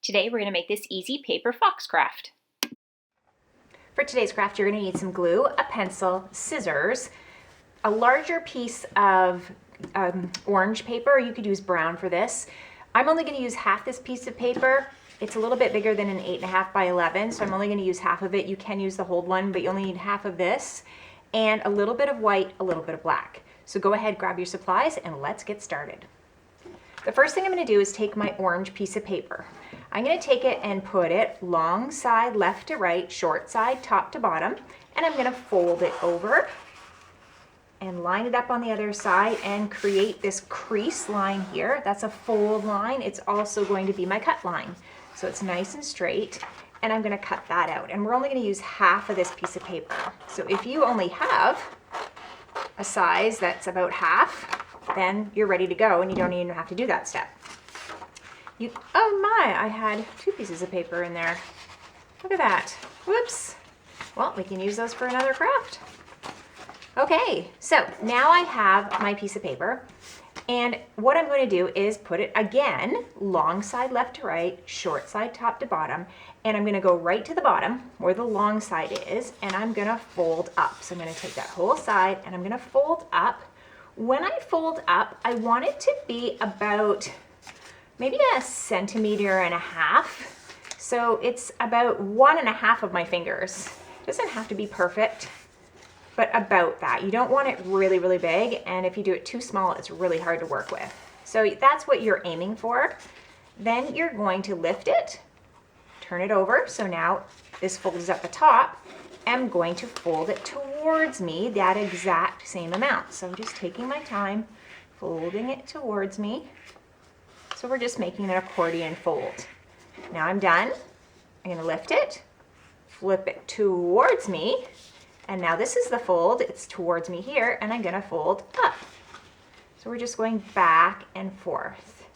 Today we're going to make this easy paper fox craft. For today's craft, you're going to need some glue, a pencil, scissors, a larger piece of orange paper. You could use brown for this. I'm only going to use half this piece of paper. It's a little bit bigger than an 8.5 by 11, so I'm only going to use half of it. You can use the whole one, but you only need half of this, and a little bit of white, a little bit of black. So go ahead, grab your supplies, and let's get started. The first thing I'm going to do is take my orange piece of paper. I'm going to take it and put it long side left to right, short side top to bottom, and I'm going to fold it over and line it up on the other side and create this crease line here. That's a fold line. It's also going to be my cut line. So it's nice and straight, and I'm going to cut that out. And we're only going to use half of this piece of paper. So if you only have a size that's about half, then you're ready to go and you don't even have to do that step. Oh my, I had two pieces of paper in there. Look at that. Whoops. Well, we can use those for another craft. Okay, so now I have my piece of paper, and what I'm going to do is put it again, long side left to right, short side top to bottom, and I'm going to go right to the bottom where the long side is, and I'm going to fold up. So I'm going to take that whole side and I'm going to fold up. When I fold up, I want it to be about maybe 1.5 centimeters. So it's about 1.5 of my fingers. It doesn't have to be perfect, but about that. You don't want it really, really big, and if you do it too small, it's really hard to work with. So that's what you're aiming for. Then you're going to lift it, turn it over. So now this folds at the top. I'm going to fold it towards me that exact same amount. So I'm just taking my time, folding it towards me. So we're just making an accordion fold. Now I'm done. I'm going to lift it, flip it towards me, and now this is the fold. It's towards me here, and I'm going to fold up. So we're just going back and forth.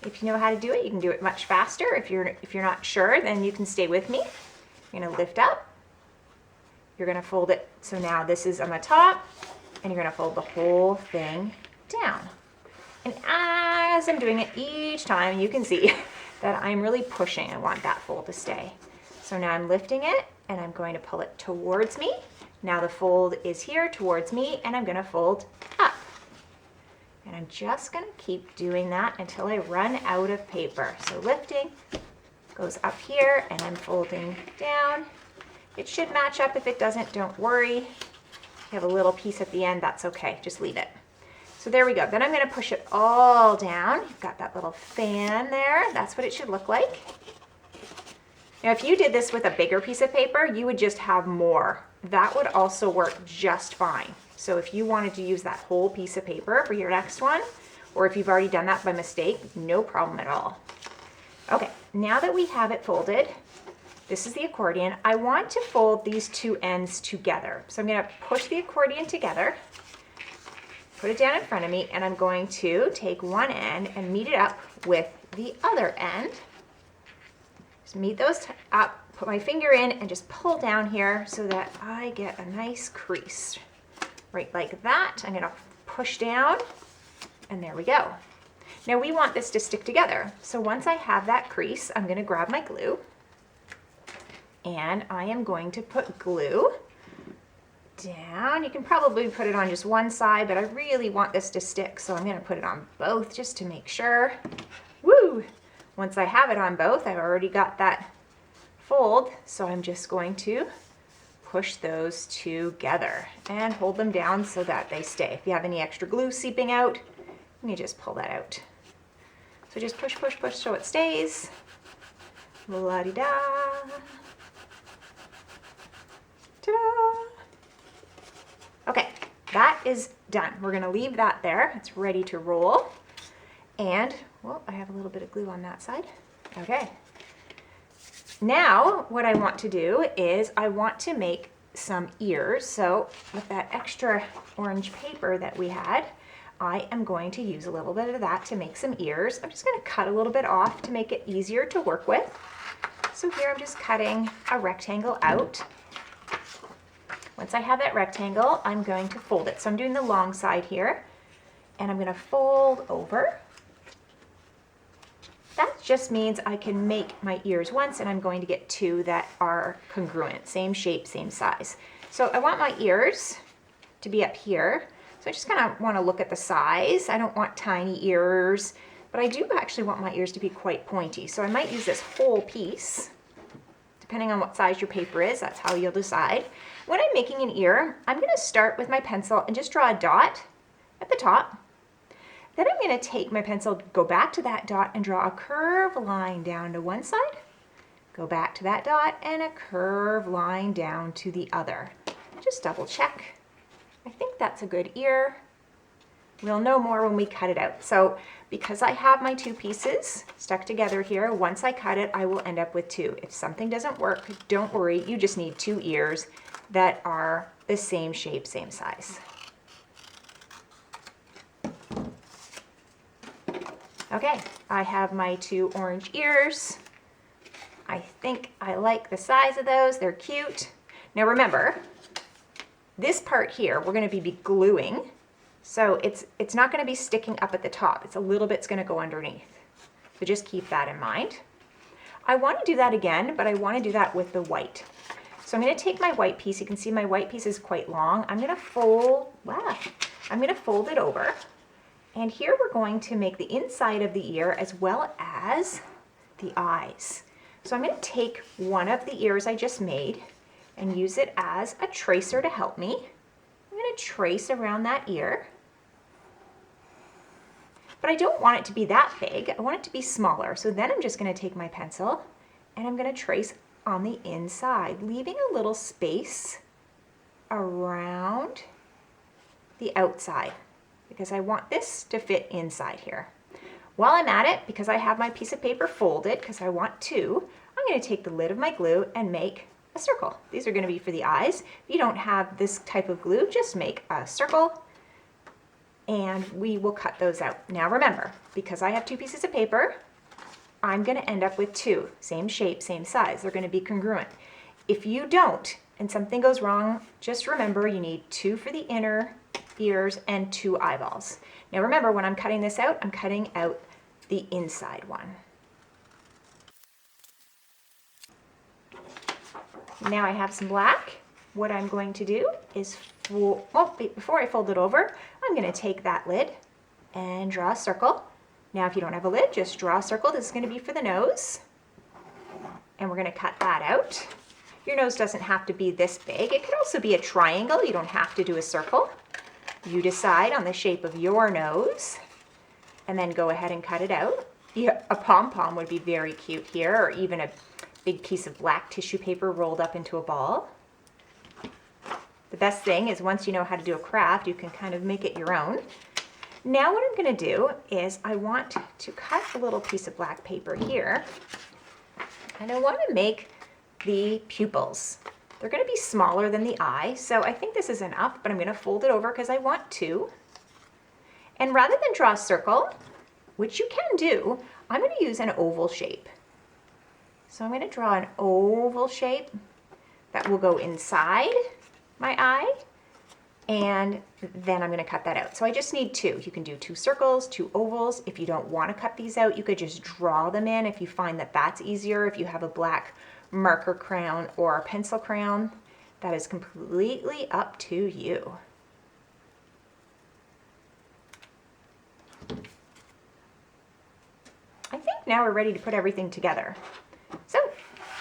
If you know how to do it, you can do it much faster. If you're not sure, then you can stay with me. You're going to lift up. You're going to fold it. So now this is on the top, and you're going to fold the whole thing down. And as I'm doing it each time, you can see that I'm really pushing. I want that fold to stay. So now I'm lifting it, and I'm going to pull it towards me. Now the fold is here towards me, and I'm going to fold up. And I'm just going to keep doing that until I run out of paper. So lifting goes up here, and I'm folding down. It should match up. If it doesn't, don't worry. You have a little piece at the end, that's okay. Just leave it. So there we go. Then I'm going to push it all down. You've got that little fan there. That's what it should look like. Now, if you did this with a bigger piece of paper, you would just have more. That would also work just fine. So if you wanted to use that whole piece of paper for your next one, or if you've already done that by mistake, no problem at all. Okay, now that we have it folded, this is the accordion. I want to fold these two ends together. So I'm going to push the accordion together, put it down in front of me, and I'm going to take one end and meet it up with the other end. Just meet those up, put my finger in, and just pull down here so that I get a nice crease. Right like that. I'm going to push down, and there we go. Now we want this to stick together. So once I have that crease, I'm going to grab my glue, and I am going to put glue down. You can probably put it on just one side, but I really want this to stick, so I'm going to put it on both just to make sure. Woo! Once I have it on both, I've already got that fold, so I'm just going to push those together and hold them down so that they stay. If you have any extra glue seeping out, you just pull that out. So just push, push, push so it stays. La-di-da. Ta-da! Okay, that is done. We're going to leave that there. It's ready to roll. And, well, I have a little bit of glue on that side. Okay. Now, what I want to do is I want to make some ears. So with that extra orange paper that we had, I am going to use a little bit of that to make some ears. I'm just going to cut a little bit off to make it easier to work with. So here I'm just cutting a rectangle out. Once I have that rectangle, I'm going to fold it. So I'm doing the long side here, and I'm going to fold over. That just means I can make my ears once and I'm going to get two that are congruent, same shape, same size. So I want my ears to be up here. So I just kind of want to look at the size. I don't want tiny ears, but I do actually want my ears to be quite pointy. So I might use this whole piece, depending on what size your paper is. That's how you'll decide. When I'm making an ear, I'm going to start with my pencil and just draw a dot at the top. Then I'm going to take my pencil, go back to that dot and draw a curved line down to one side, go back to that dot and a curved line down to the other. Just double check. I think that's a good ear. We'll know more when we cut it out. So because I have my two pieces stuck together here, once I cut it, I will end up with two. If something doesn't work, don't worry. You just need two ears that are the same shape, same size. Okay, I have my two orange ears. I think I like the size of those. They're cute. Now remember, this part here, we're going to be gluing. So it's not going to be sticking up at the top. It's a little bit's going to go underneath. So just keep that in mind. I want to do that again, but I want to do that with the white. So I'm going to take my white piece. You can see my white piece is quite long. I'm going to fold it over. And here we're going to make the inside of the ear as well as the eyes. So I'm going to take one of the ears I just made and use it as a tracer to help me. I'm going to trace around that ear. But I don't want it to be that big. I want it to be smaller. So then I'm just going to take my pencil and I'm going to trace on the inside, leaving a little space around the outside, because I want this to fit inside here. While I'm at it, because I have my piece of paper folded, because I want two, I'm going to take the lid of my glue and make a circle. These are going to be for the eyes. If you don't have this type of glue, just make a circle and we will cut those out. Now remember, because I have two pieces of paper, I'm going to end up with two, same shape, same size. They're going to be congruent. If you don't and something goes wrong, just remember you need two for the inner ears and two eyeballs. Now remember, when I'm cutting this out, I'm cutting out the inside one. Now I have some black. What I'm going to do is, before I fold it over, I'm going to take that lid and draw a circle. Now if you don't have a lid, just draw a circle. This is going to be for the nose. And we're going to cut that out. Your nose doesn't have to be this big. It could also be a triangle. You don't have to do a circle. You decide on the shape of your nose and then go ahead and cut it out. Yeah, a pom-pom would be very cute here, or even a big piece of black tissue paper rolled up into a ball. The best thing is once you know how to do a craft, you can kind of make it your own. Now what I'm going to do is I want to cut a little piece of black paper here, and I want to make the pupils. They're going to be smaller than the eye, so I think this is enough, but I'm going to fold it over because I want two. And rather than draw a circle, which you can do, I'm going to use an oval shape. So I'm going to draw an oval shape that will go inside my eye, and then I'm going to cut that out. So I just need two. You can do two circles, two ovals. If you don't want to cut these out, you could just draw them in if you find that that's easier. If you have a black marker crayon or a pencil crayon, that is completely up to you. I think now we're ready to put everything together. So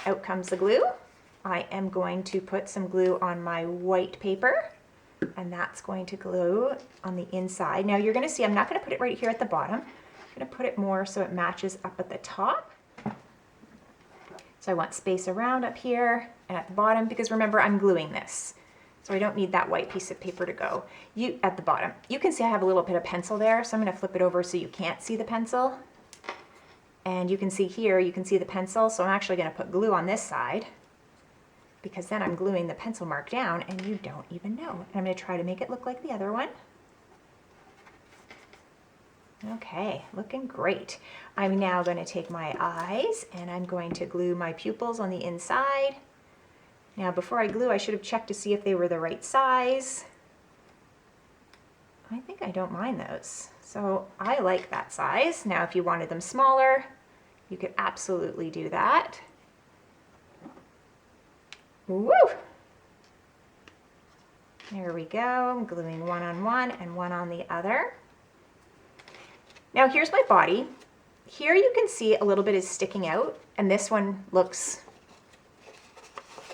out comes the glue. I am going to put some glue on my white paper, and that's going to glue on the inside. Now you're going to see I'm not going to put it right here at the bottom. I'm going to put it more so it matches up at the top. So I want space around up here and at the bottom, because remember I'm gluing this. So I don't need that white piece of paper to go at the bottom. You can see I have a little bit of pencil there, so I'm going to flip it over so you can't see the pencil. And you can see here, you can see the pencil, so I'm actually going to put glue on this side, because then I'm gluing the pencil mark down and you don't even know. And I'm going to try to make it look like the other one. Okay, looking great. I'm now going to take my eyes and I'm going to glue my pupils on the inside. Now before I glue, I should have checked to see if they were the right size. I think I don't mind those. So I like that size. Now if you wanted them smaller, You could absolutely do that. Woo! There we go. I'm gluing one on one and one on the other. Now here's my body. Here you can see a little bit is sticking out, and this one looks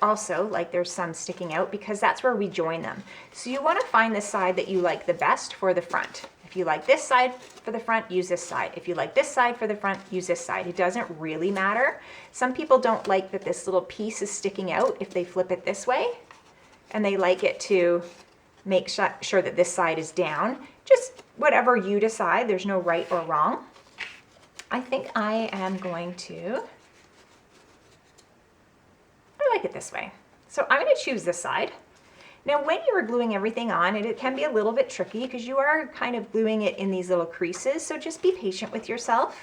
also like there's some sticking out because that's where we join them. So you want to find the side that you like the best for the front. If you like this side for the front, use this side. If you like this side for the front, use this side. It doesn't really matter. Some people don't like that this little piece is sticking out if they flip it this way, and they like it to make sure that this side is down. Just whatever you decide, there's no right or wrong. I think I am going to, I like it this way. So I'm going to choose this side. Now when you are gluing everything on, it can be a little bit tricky because you are kind of gluing it in these little creases, so just be patient with yourself.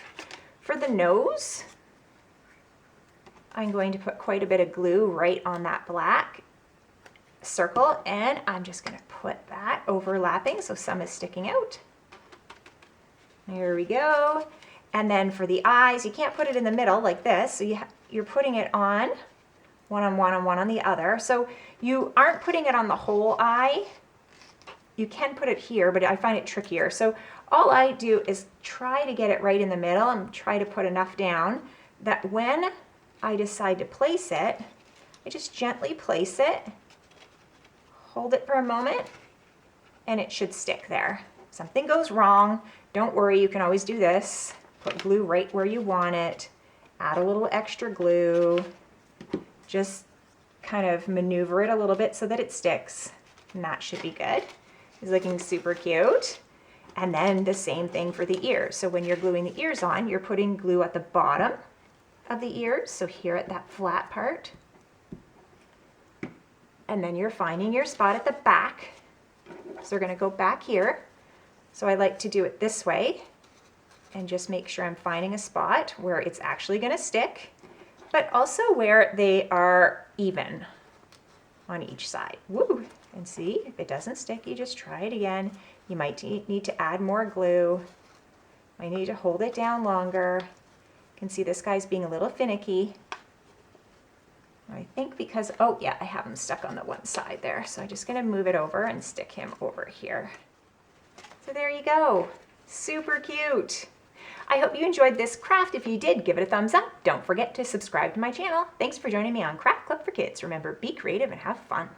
For the nose, I'm going to put quite a bit of glue right on that black circle, and I'm just going to put that overlapping so some is sticking out. There we go. And then for the eyes, you can't put it in the middle like this, so you're putting it on one on one and one on the other. So you aren't putting it on the whole eye. You can put it here, but I find it trickier. So all I do is try to get it right in the middle and try to put enough down that when I decide to place it, I just gently place it, hold it for a moment, and it should stick there. If something goes wrong, don't worry, you can always do this. Put glue right where you want it, add a little extra glue, just kind of maneuver it a little bit so that it sticks, and that should be good. It's looking super cute. And then the same thing for the ears. So when you're gluing the ears on, you're putting glue at the bottom of the ears, so here at that flat part. And then you're finding your spot at the back. So we're gonna go back here. So I like to do it this way and just make sure I'm finding a spot where it's actually gonna stick, but also where they are even on each side. Woo! And see, if it doesn't stick, you just try it again. You might need to add more glue. Might need to hold it down longer. You can see this guy's being a little finicky. I think because, oh yeah, I have him stuck on the one side there. So I'm just gonna move it over and stick him over here. So there you go, super cute. I hope you enjoyed this craft. If you did, give it a thumbs up. Don't forget to subscribe to my channel. Thanks for joining me on Craft Club for Kids. Remember, be creative and have fun.